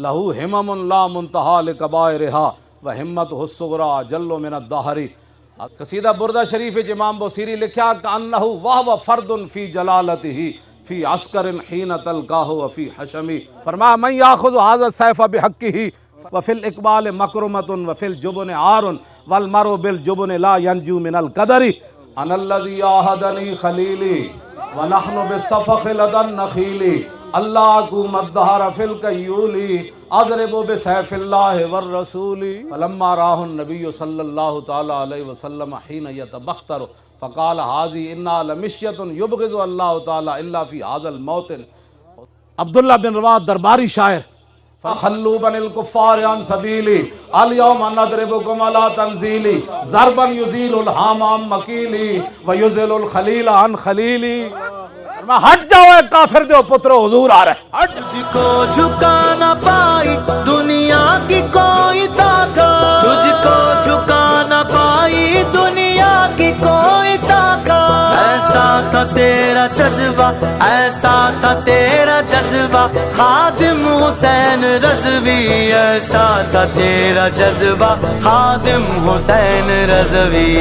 لہو ہمم لا منتہا لکبائرہا وہمتہ الصغریٰ جل من الدہر۔ قصیدہ بردہ شریف امام بوصیری لکھا کأنہ وہو فرد فی جلالتہ فی عسکر حین تلقاہ وفی حشمی۔ فرمایا من یاخذ ھذا السیف بحقہ وفی الاقبال مکرمۃ وفی الجبن عار والمرء بالجبن لا ینجو من القدر۔ انا الذی عاہدنی خلیلی ونحن بالصفق لدى النخیل اللہ اکوم الدہر فی الکیولی اضرب بسیف اللہ والرسول۔ فلما راہ النبی صلی اللہ تعالی علیہ وسلم حین یتبختر فقال ھذہ انہا لمشیۃ یبغض اللہ تعالی الا فی ھذا الموطن۔ عبداللہ بن رواح درباری شاعر۔ فخلوا بنی الکفار عن سبیلی اليوم نضربکم علی تنزیلی ضربا یزیل الہام عن مکیلی ویزل الخلیل عن خلیلی۔ میں ہٹ جاؤ اے کافر دیو پترو، حضور آ رہے ہٹ۔ تجھ کو جھکا نہ پائی دنیا کی کوئی طاقت، تجھ کو جھکا نہ پائی دنیا کی کوئی طاقت۔ ایسا تھا تیرا جذبہ، ایسا تھا تیرا جذبہ خادم حسین رضوی، ایسا تھا تیرا جذبہ خادم حسین رضوی۔